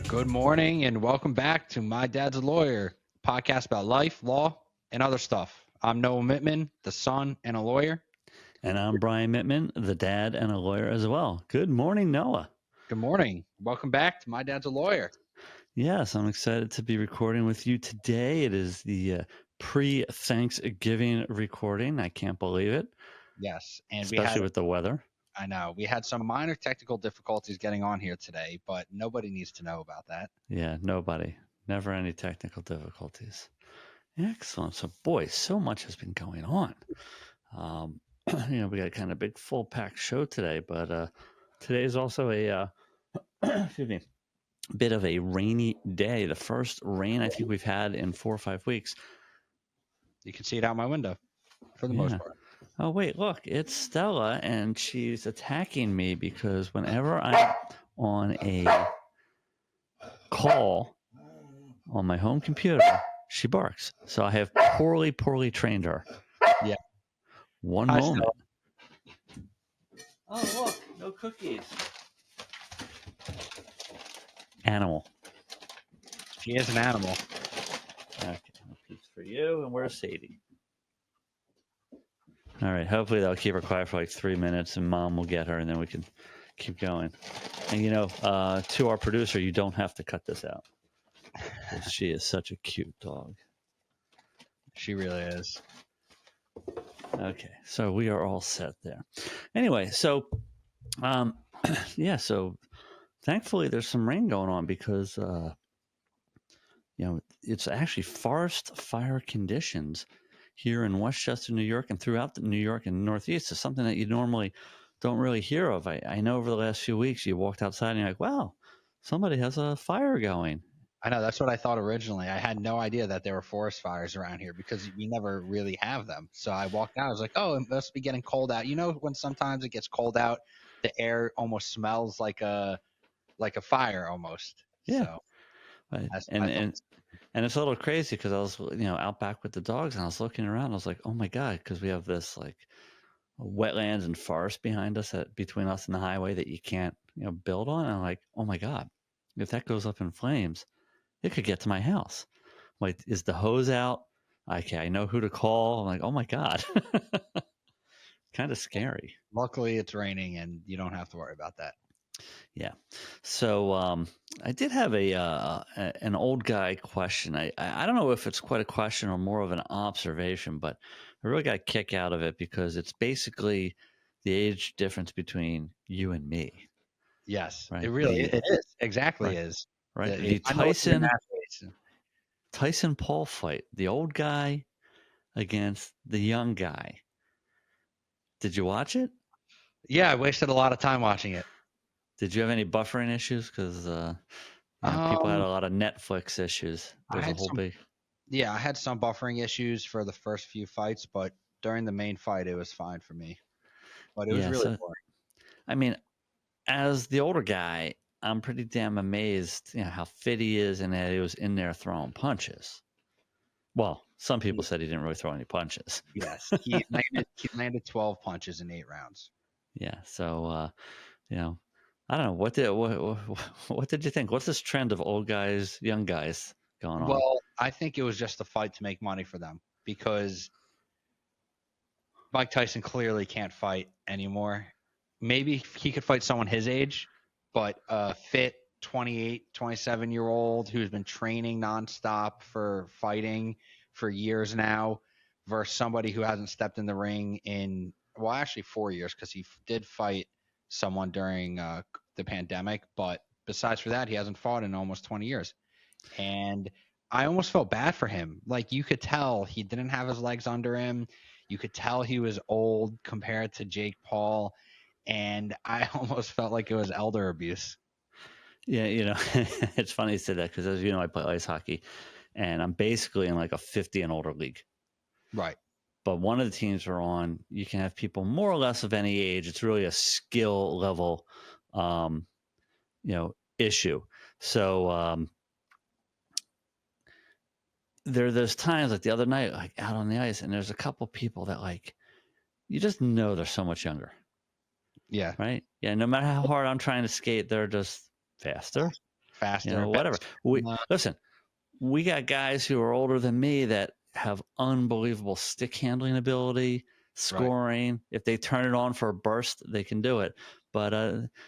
Good morning and welcome back to My Dad's a Lawyer, podcast about life, law, and other stuff. I'm Noah Mittman, the son and a lawyer. And I'm Brian Mittman, the dad and a lawyer as well. Good morning, Noah. Good morning. Welcome back to My Dad's a Lawyer. Yes, I'm excited to be recording with you today. It is the pre-Thanksgiving recording. I can't believe it. Yes, and especially with the weather. I know, we had some minor technical difficulties getting on here today, but nobody needs to know about that. Yeah, nobody. Never any technical difficulties. Excellent. So, boy, so much has been going on. We got kind of big full packed show today, but today is also a excuse me, bit of a rainy day. The first rain I think we've had in 4 or 5 weeks. You can see it out my window for the most part. Oh, wait, look, it's Stella, and she's attacking me because whenever I'm on a call on my home computer, she barks. So I have poorly trained her. Yeah. One Hi, moment. Stella. Oh, look, no cookies. Animal. She is an animal. Okay, a piece for you, and where's Sadie? All right, hopefully that'll keep her quiet for like 3 minutes, and Mom will get her, and then we can keep going. And to our producer, you don't have to cut this out. She is such a cute dog. She really is. Okay, so we are all set there. Anyway, so so thankfully there's some rain going on because it's actually forest fire conditions here in Westchester, New York, and throughout New York and Northeast. Is something that you normally don't really hear of. I know over the last few weeks you walked outside and you're like, wow, somebody has a fire going. I know, that's what I thought originally. I had no idea that there were forest fires around here because we never really have them. So I walked out. I was like, oh, it must be getting cold out. You know, when sometimes it gets cold out, the air almost smells like a fire almost. Yeah. So and it's a little crazy because I was out back with the dogs and I was looking around. I was like, oh my god, because we have this like wetlands and forest behind us between us and the highway that you can't build on. And I'm like, oh my god, if that goes up in flames, it could get to my house. Like, is the hose out? Okay, I know who to call. I'm like, oh my god, kind of scary. Luckily, it's raining and you don't have to worry about that. Yeah. So I did have an old guy question. I don't know if it's quite a question or more of an observation, but I really got a kick out of it because it's basically the age difference between you and me. Yes, right? It is. Exactly right, is. Right. The Tyson Paul fight, the old guy against the young guy. Did you watch it? Yeah, I wasted a lot of time watching it. Did you have any buffering issues? Because people had a lot of Netflix issues. There's a whole big. Yeah, I had some buffering issues for the first few fights, but during the main fight, it was fine for me. But it was really boring. I mean, as the older guy, I'm pretty damn amazed, how fit he is and that he was in there throwing punches. Well, some people said he didn't really throw any punches. Yes, he landed 12 punches in 8 rounds. Yeah, so I don't know what did you think? What's this trend of old guys, young guys going on? Well, I think it was just a fight to make money for them because Mike Tyson clearly can't fight anymore. Maybe he could fight someone his age, but a fit 28, 27-year-old who's been training nonstop for fighting for years now versus somebody who hasn't stepped in the ring in, well, actually 4 years because he did fight someone during the pandemic. But besides for that, he hasn't fought in almost 20 years. And I almost felt bad for him. Like, you could tell he didn't have his legs under him. You could tell he was old compared to Jake Paul. And I almost felt like it was elder abuse. Yeah, it's funny you said that because, as you know, I play ice hockey, and I'm basically in like a 50 and older league. Right. But one of the teams we're on, you can have people more or less of any age. It's really a skill level, issue. So there's times like the other night, like out on the ice, and there's a couple people that like you just know they're so much younger. Yeah. Right. Yeah. No matter how hard I'm trying to skate, they're just faster. faster, better whatever. stamina. Listen, we got guys who are older than me that have unbelievable stick handling ability, Right. scoring. If they turn it on for a burst, they can do it. But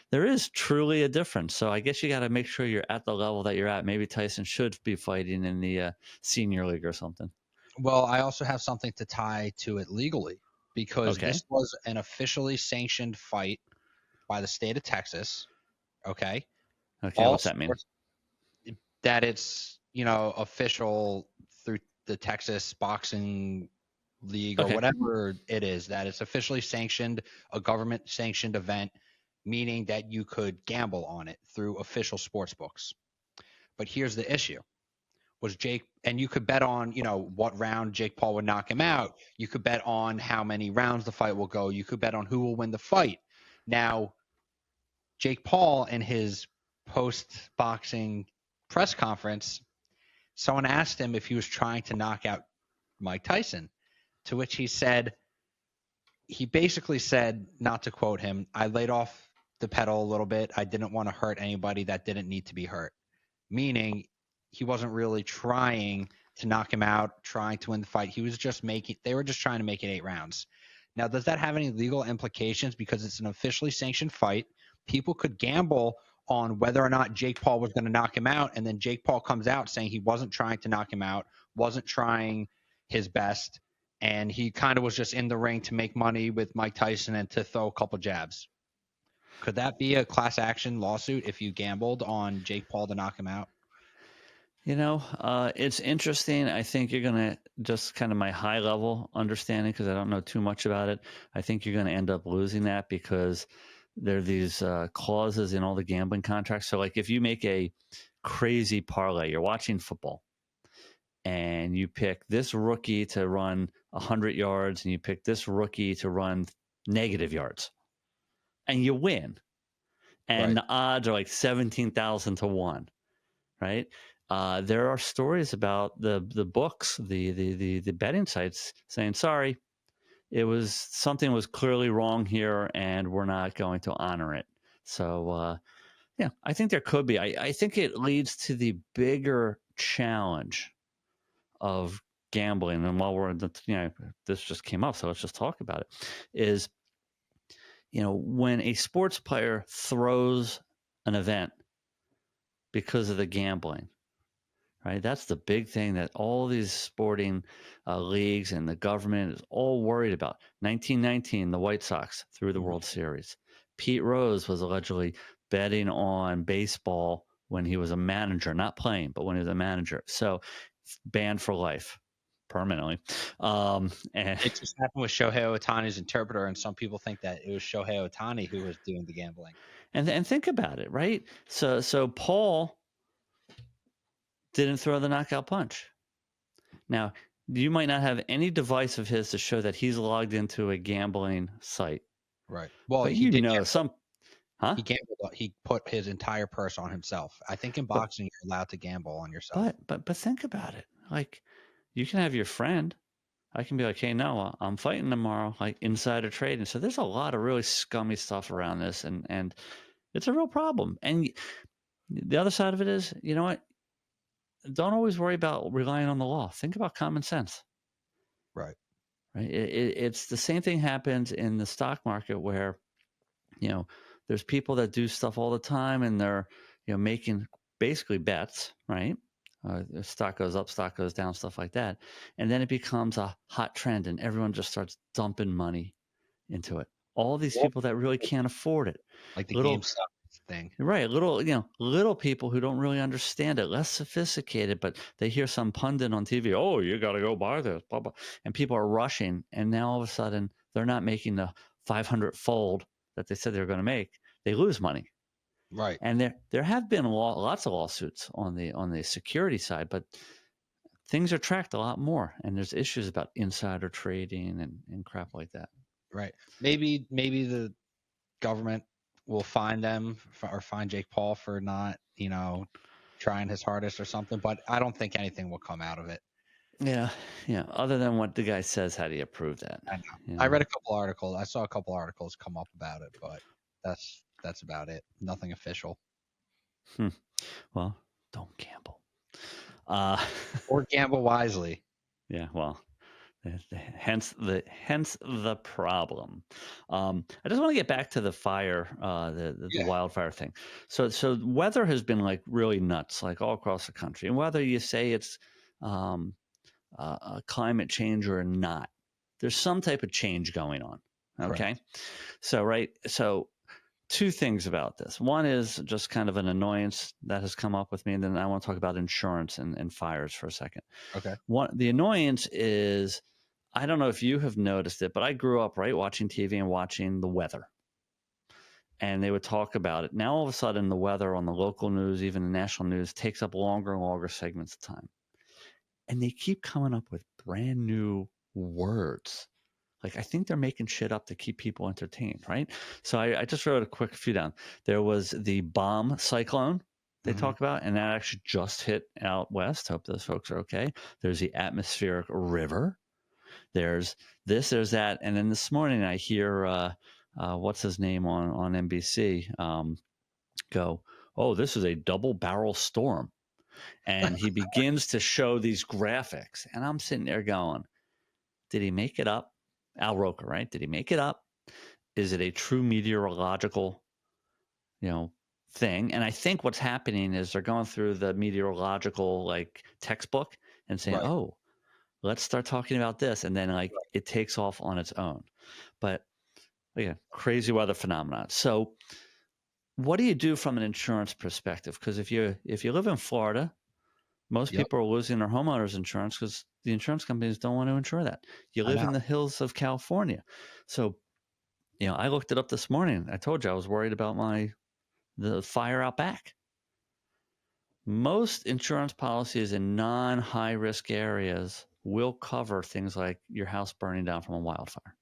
there is truly a difference. So I guess you got to make sure you're at the level that you're at. Maybe Tyson should be fighting in the senior league or something. Well, I also have something to tie to it legally because Okay. this was an officially sanctioned fight by the state of Texas. Okay. Okay. All What's that mean? sports that it's, official through the Texas Boxing League or Okay. whatever it is, that it's officially sanctioned, a government sanctioned event, meaning that you could gamble on it through official sports books. But here's the issue. Was Jake, and you could bet on, what round Jake Paul would knock him out. You could bet on how many rounds the fight will go. You could bet on who will win the fight. Now, Jake Paul in his post boxing press conference, someone asked him if he was trying to knock out Mike Tyson, to which he basically said, not to quote him, I laid off the pedal a little bit. I didn't want to hurt anybody that didn't need to be hurt. Meaning he wasn't really trying to knock him out, trying to win the fight. They were just trying to make it 8 rounds. Now, does that have any legal implications? Because it's an officially sanctioned fight. People could gamble on whether or not Jake Paul was going to knock him out. And then Jake Paul comes out saying he wasn't trying to knock him out, wasn't trying his best. And he kind of was just in the ring to make money with Mike Tyson and to throw a couple jabs. Could that be a class action lawsuit if you gambled on Jake Paul to knock him out? It's interesting. I think you're going to just kind of my high level understanding, because I don't know too much about it. I think you're going to end up losing that because there are these clauses in all the gambling contracts. So, like, if you make a crazy parlay, you're watching football and you pick this rookie to run 100 yards and you pick this rookie to run negative yards and you win. And Right. the odds are like 17,000 to 1, right? There are stories about the books, the betting sites saying, sorry, something was clearly wrong here and we're not going to honor it. So, yeah, I think there could be. I think it leads to the bigger challenge of gambling. And while we're in this just came up, so let's just talk about it. Is, when a sports player throws an event because of the gambling, right? That's the big thing that all these sporting leagues and the government is all worried about. 1919, the White Sox threw the World Series. Pete Rose was allegedly betting on baseball when he was a manager, not playing, but when he was a manager. So banned for life, permanently. And It just happened with Shohei Ohtani's interpreter, and some people think that it was Shohei Ohtani who was doing the gambling. and think about it, right? So Paul didn't throw the knockout punch. Now, you might not have any device of his to show that he's logged into a gambling site. Right. Well, But he did some, huh? he gambled. He put his entire purse on himself. I think in But boxing you're allowed to gamble on yourself. but think about it. Like, you can have your friend. I can be like, hey, Noah, I'm fighting tomorrow, like insider trading. So there's a lot of really scummy stuff around this, and it's a real problem. And the other side of it is, you know what? Don't always worry about relying on the law. Think about common sense. Right. Right. It's the same thing happens in the stock market where, there's people that do stuff all the time and they're, making basically bets, right? The stock goes up, stock goes down, stuff like that. And then it becomes a hot trend and everyone just starts dumping money into it. All these Well, people that really can't afford it. like the Little GameStop thing. Right, little people who don't really understand it, less sophisticated, but they hear some pundit on TV, oh, you got to go buy this, blah, blah. And people are rushing, and now all of a sudden they're not making the 500 fold that they said they were going to make. They lose money, Right. and there have been lots of lawsuits on the security side, but things are tracked a lot more, and there's issues about insider trading and crap like that. Right. Maybe the government will find them or find Jake Paul for not, trying his hardest or something. But I don't think anything will come out of it. Yeah, yeah. Other than what the guy says, how do you prove that? I know. I read a couple articles. I saw a couple articles come up about it, but that's about it. Nothing official. Well, don't gamble. Uh, Or gamble wisely. yeah, well, hence the problem. I just want to get back to the fire, the Yeah, wildfire thing. So weather has been like really nuts, like all across the country, and whether you say it's um, climate change or not, there's some type of change going on. Okay, correct. so two things about this. One is just kind of an annoyance that has come up with me, and then I want to talk about insurance and fires for a second. Okay. The annoyance is, I don't know if you have noticed it, but I grew up right watching TV and watching the weather, and they would talk about it. Now all of a sudden, the weather on the local news, even the national news, takes up longer and longer segments of time, and they keep coming up with brand new words. Like, I think they're making shit up to keep people entertained, right? So I just wrote a quick few down. There was the bomb cyclone they Hmm. talk about, and that actually just hit out west. Hope those folks are okay. There's the atmospheric river. There's this, there's that. And then this morning I hear, what's his name on NBC go, oh, this is a double barrel storm. And he begins to show these graphics. And I'm sitting there going, did he make it up? Al Roker, right? Did he make it up? Is it a true meteorological, thing? And I think what's happening is they're going through the meteorological like textbook and saying, Right. "Oh, let's start talking about this," and then like it takes off on its own. But again, crazy weather phenomenon. So, what do you do from an insurance perspective? Because if you live in Florida, most Yep. people are losing their homeowners insurance because the insurance companies don't want to insure that. You I live know. in the hills of California, so I looked it up this morning. I told you I was worried about the fire out back. Most insurance policies in non-high risk areas will cover things like your house burning down from a wildfire,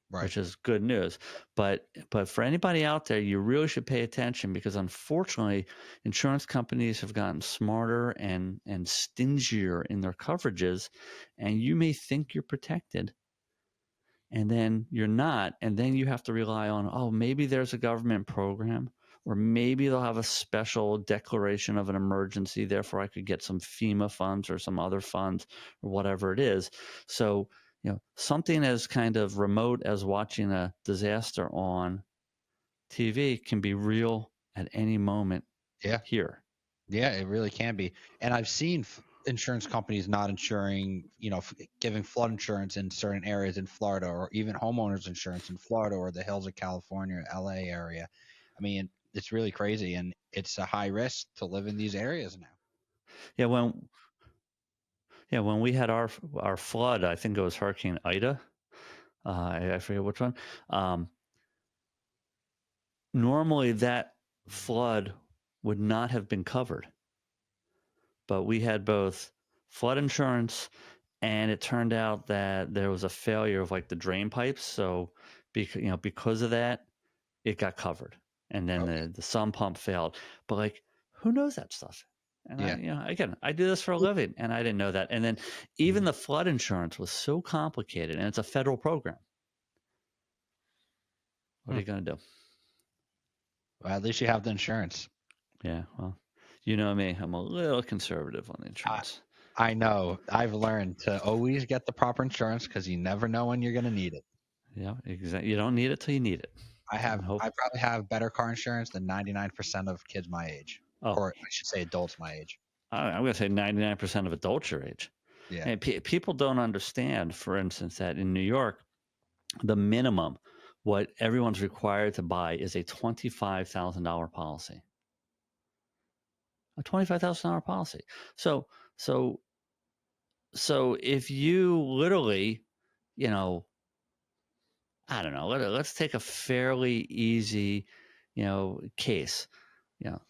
Right. which is good news. But for anybody out there, you really should pay attention because unfortunately, insurance companies have gotten smarter and stingier in their coverages, and you may think you're protected, and then you're not, and then you have to rely on, oh, maybe there's a government program, or maybe they'll have a special declaration of an emergency, therefore I could get some FEMA funds or some other funds or whatever it is. So something as kind of remote as watching a disaster on TV can be real at any moment Yeah. here. Yeah, it really can be. And I've seen insurance companies not insuring, giving flood insurance in certain areas in Florida, or even homeowners insurance in Florida or the hills of California, LA area. I mean, it's really crazy, and it's a high risk to live in these areas now. Yeah, when we had our flood, I think it was Hurricane Ida. I forget which one. Normally that flood would not have been covered, but we had both flood insurance, and it turned out that there was a failure of like the drain pipes. So because of that, it got covered, and then Okay. the sump pump failed. But like, who knows that stuff? And Yeah. again, I do this for a living, and I didn't know that. And then even Mhm. the flood insurance was so complicated, and it's a federal program. What are Hmm. you going to do? Well, at least you have the insurance. Yeah, well, you know me, I'm a little conservative on the I, insurance. I know. I've learned to always get the proper insurance because you never know when you're going to need it. Yeah, exactly. You don't need it till you need it. And I probably have better car insurance than 99% of kids my age, oh, or I should say adults my age. I'm going to say 99% of adults your age. Yeah. And people don't understand, for instance, that in New York, the minimum, what everyone's required to buy is a $25,000 policy. A $25,000 policy. So, so, so if you literally, you know, I don't know, let's take a fairly easy, case. You know,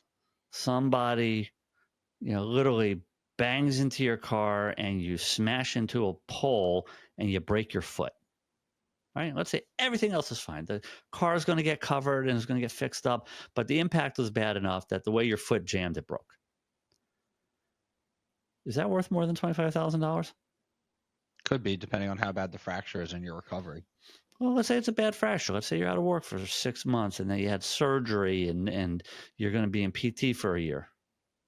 somebody literally bangs into your car and you smash into a pole and you break your foot. Right? Let's say everything else is fine. The car is going to get covered and is going to get fixed up, but the impact was bad enough that the way your foot jammed, it broke. Is that worth more than $25,000? Could be, depending on how bad the fracture is in your recovery. Well, let's say it's a bad fracture. Let's say you're out of work for 6 months and then you had surgery and you're going to be in PT for a year,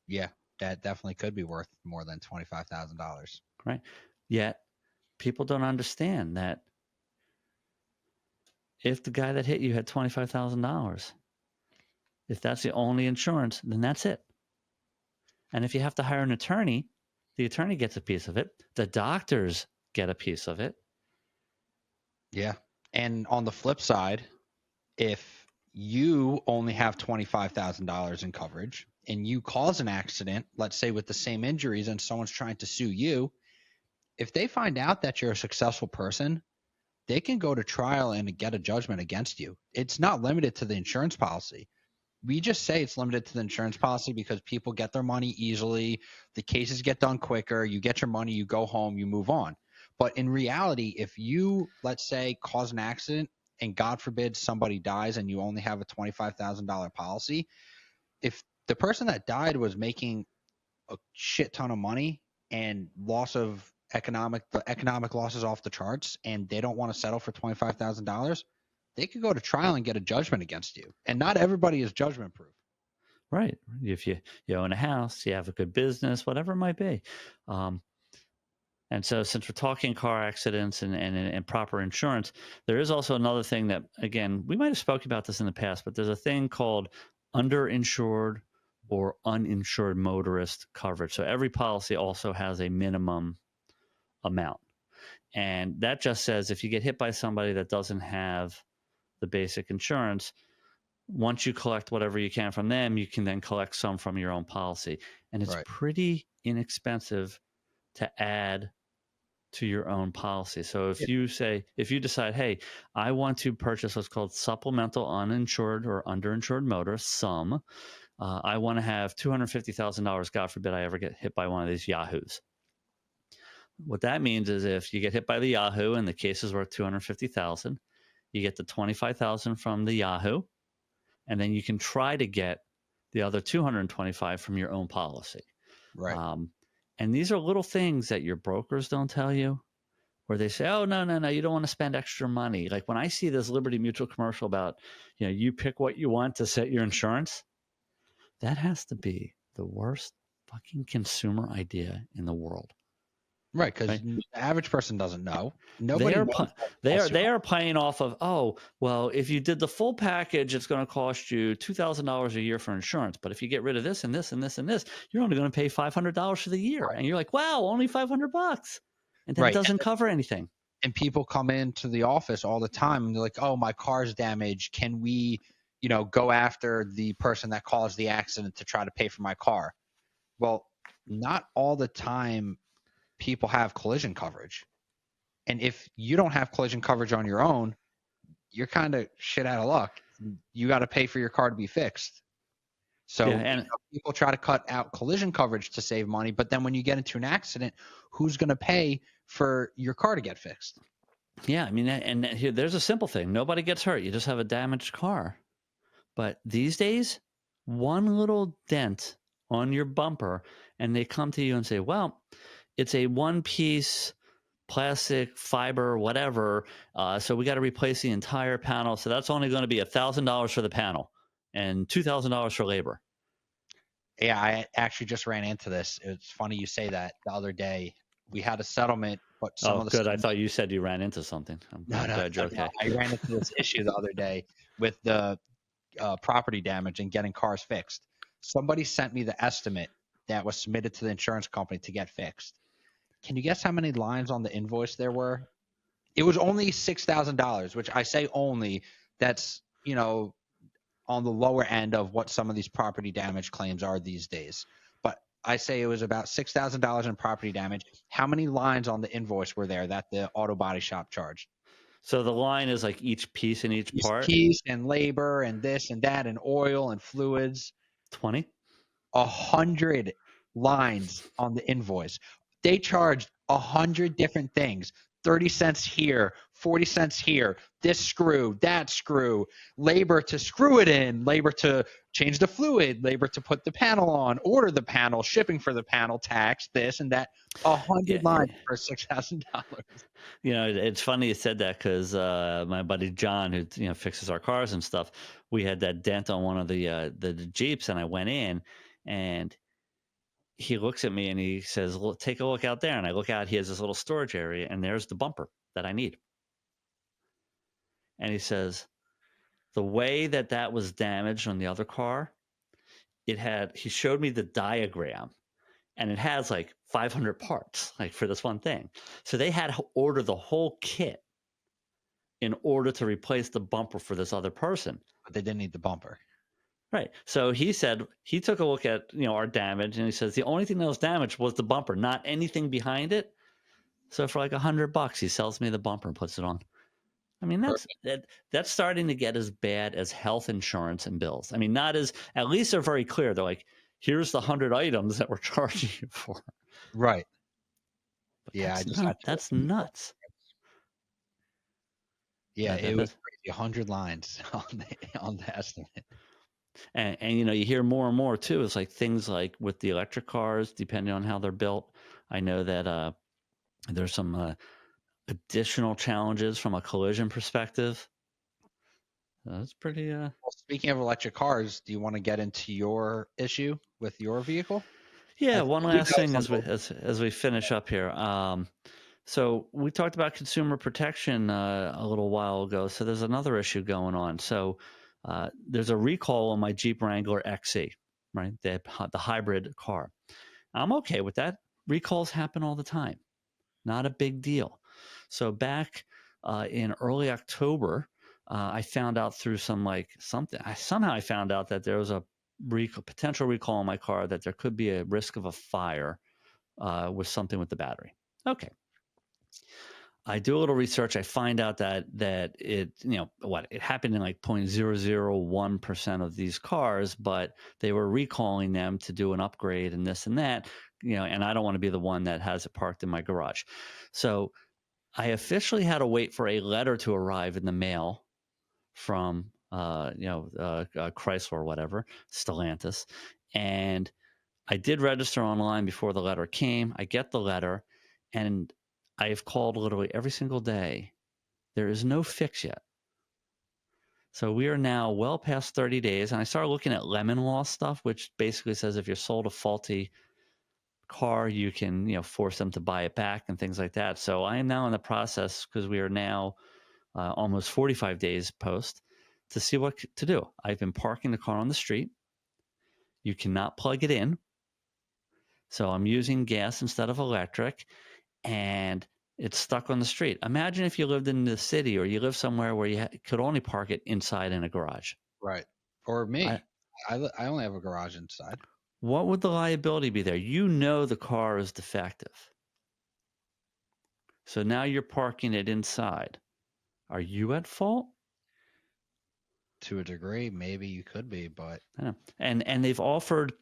Yeah, that definitely could be worth more than $25,000. right? Yet people don't understand that if the guy that hit you had $25,000, if that's the only insurance, then that's it. And if you have to hire an attorney, the attorney gets a piece of it. The doctors get a piece of it. Yeah. And on the flip side, if you only have $25,000 in coverage and you cause an accident, let's say with the same injuries, and someone's trying to sue you, if they find out that you're a successful person, they can go to trial and get a judgment against you. It's not limited to the insurance policy. We just say it's limited to the insurance policy because people get their money easily. The cases get done quicker. You get your money, you go home, you move on. But in reality, if you, let's say, cause an accident and God forbid somebody dies and you only have a $25,000 policy, if the person that died was making a shit ton of money and the economic losses off the charts, and they don't want to settle for $25,000, they could go to trial and get a judgment against you. And not everybody is judgment proof. Right. If you own a house, you have a good business, whatever it might be. And so since we're talking car accidents and proper insurance, there is also another thing that, again, we might have spoken about this in the past, but there's a thing called underinsured or uninsured motorist coverage. So every policy also has a minimum amount. And that just says if you get hit by somebody that doesn't have the basic insurance, once you collect whatever you can from them, you can then collect some from your own policy. And it's Right. pretty inexpensive to add to your own policy. So if you decide, hey, I want to purchase what's called supplemental uninsured or underinsured motorist sum, I want to have $250,000. God forbid I ever get hit by one of these yahoos. What that means is if you get hit by the Yahoo and the case is worth $250,000, you get the $25,000 from the Yahoo, and then you can try to get the other $225,000 from your own policy. Right. And these are little things that your brokers don't tell you, where they say, "Oh, no, you don't want to spend extra money." Like when I see this Liberty Mutual commercial about, you pick what you want to set your insurance, that has to be the worst fucking consumer idea in the world. Right, because Right? the average person doesn't know. They are paying off of, oh, well, if you did the full package, it's going to cost you $2,000 a year for insurance. But if you get rid of this and this and this and this, you're only going to pay $500 for the year. And you're like, wow, only $500. And then it doesn't cover anything. And people come into the office all the time and they're like, oh, my car's damaged. Can we, go after the person that caused the accident to try to pay for my car? Well, not all the time people have collision coverage. And if you don't have collision coverage on your own, you're kind of shit out of luck. You got to pay for your car to be fixed. So people try to cut out collision coverage to save money, but then when you get into an accident, who's going to pay for your car to get fixed? Yeah, I mean, and here, there's a simple thing. Nobody gets hurt. You just have a damaged car. But these days, one little dent on your bumper, and they come to you and say, well, it's a one-piece plastic, fiber, whatever. So we got to replace the entire panel. So that's only going to be $1,000 for the panel and $2,000 for labor. Yeah, I actually just ran into this. It's funny you say that. The other day, we had a settlement, but good. I thought you said you ran into something. I'm glad you're okay. I ran into this issue the other day with the property damage and getting cars fixed. Somebody sent me the estimate that was submitted to the insurance company to get fixed. Can you guess how many lines on the invoice there were? It was only $6,000, which I say only. That's, on the lower end of what some of these property damage claims are these days. But I say it was about $6,000 in property damage. How many lines on the invoice were there that the auto body shop charged? So the line is like each piece in each part? Piece and labor and this and that and oil and fluids. 20? 100 lines on the invoice. They charged 100 different things. 30 cents here, 40 cents here, this screw, that screw, labor to screw it in, labor to change the fluid, labor to put the panel on, order the panel, shipping for the panel, tax, this and that. 100 lines for $6,000. It's funny you said that because my buddy John, who fixes our cars and stuff, we had that dent on one of the Jeeps, and I went in, and he looks at me and he says, "Look, take a look out there." And I look out, he has this little storage area, and there's the bumper that I need. And he says, the way that was damaged on the other car, he showed me the diagram, and it has like 500 parts, like for this one thing. So they had to order the whole kit in order to replace the bumper for this other person. But they didn't need the bumper. Right. So he said he took a look at our damage, and he says the only thing that was damaged was the bumper, not anything behind it. So for like $100, he sells me the bumper and puts it on. I mean, that's starting to get as bad as health insurance and bills. I mean, not as, at least they're very clear. They're like, here's the 100 items that we're charging you for. Right. But yeah, that's nuts. Yeah, it was crazy. 100 lines on the estimate. And you hear more and more too. It's like things like with the electric cars, depending on how they're built. I know that there's some additional challenges from a collision perspective. That's pretty. Well, speaking of electric cars, do you want to get into your issue with your vehicle? Yeah, one last thing as we finish up here. So we talked about consumer protection a little while ago. So there's another issue going on. So there's a recall on my Jeep Wrangler XE, right? The hybrid car. I'm okay with that. Recalls happen all the time. Not a big deal. So back in early October, I found out through somehow I found out that there was a potential recall on my car, that there could be a risk of a fire with something with the battery. Okay. I do a little research. I find out that it, it happened in like 0.001% of these cars, but they were recalling them to do an upgrade and this and that, and I don't want to be the one that has it parked in my garage. So I officially had to wait for a letter to arrive in the mail from, Chrysler or whatever, Stellantis. And I did register online before the letter came. I get the letter, and I've called literally every single day. There is no fix yet. So we are now well past 30 days. And I started looking at lemon law stuff, which basically says if you're sold a faulty car, you can, force them to buy it back and things like that. So I am now in the process, because we are now almost 45 days post, to see what to do. I've been parking the car on the street. You cannot plug it in. So I'm using gas instead of electric. And it's stuck on the street. Imagine if you lived in the city, or you live somewhere where you could only park it inside in a garage. Right. Or me. I only have a garage inside. What would the liability be there? The car is defective. So now you're parking it inside. Are you at fault? To a degree, maybe you could be, but and they've offered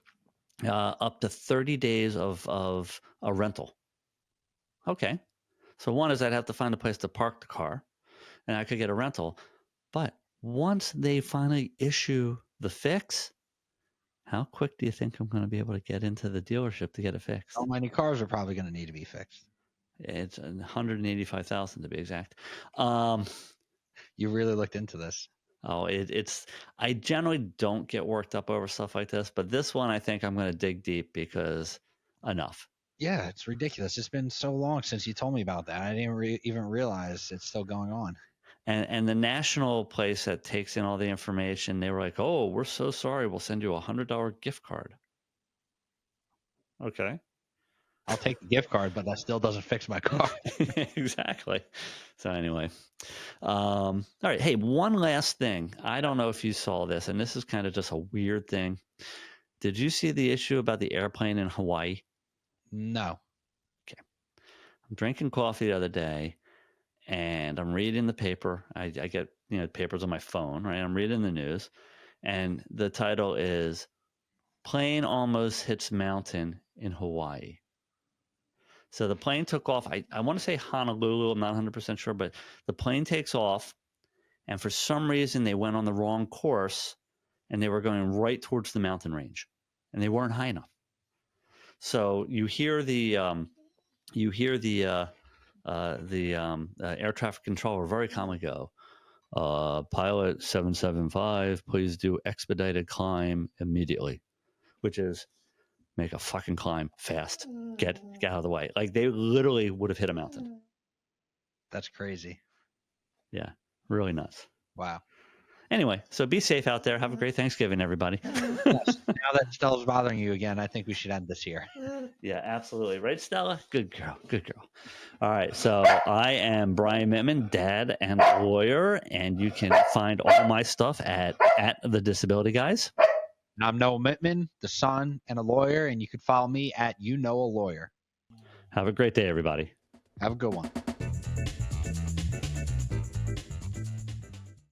up to 30 days of a rental. Okay. So one is I'd have to find a place to park the car, and I could get a rental. But once they finally issue the fix, how quick do you think I'm going to be able to get into the dealership to get it fixed? How many cars are probably going to need to be fixed? It's 185,000 to be exact. You really looked into this. Oh, I generally don't get worked up over stuff like this, but this one I think I'm going to dig deep, because enough. Yeah, it's ridiculous. It's been so long since you told me about that. I didn't even realize it's still going on. And the national place that takes in all the information, they were like, "Oh, we're so sorry. We'll send you a $100 gift card." Okay. I'll take the gift card, but that still doesn't fix my car. Exactly. So anyway, all right. Hey, one last thing. I don't know if you saw this, and this is kind of just a weird thing. Did you see the issue about the airplane in Hawaii? No. Okay. I'm drinking coffee the other day, and I'm reading the paper. I get papers on my phone, right? I'm reading the news, and the title is "Plane Almost Hits Mountain in Hawaii." So the plane took off. I want to say Honolulu. I'm not 100% sure, but the plane takes off, and for some reason they went on the wrong course, and they were going right towards the mountain range, and they weren't high enough. So you hear the air traffic controller very calmly go, pilot 775, please do expedited climb immediately, which is make a fucking climb fast. Get out of the way. Like they literally would have hit a mountain. That's crazy. Yeah, really nuts. Wow. Anyway, so be safe out there. Have a great Thanksgiving, everybody. Yes. Now that Stella's bothering you again, I think we should end this here. Yeah, absolutely. Right, Stella? Good girl. Good girl. All right. So I am Brian Mittman, dad and lawyer, and you can find all my stuff at the Disability Guys. And I'm Noah Mittman, the son and a lawyer, and you can follow me at a lawyer. Have a great day, everybody. Have a good one.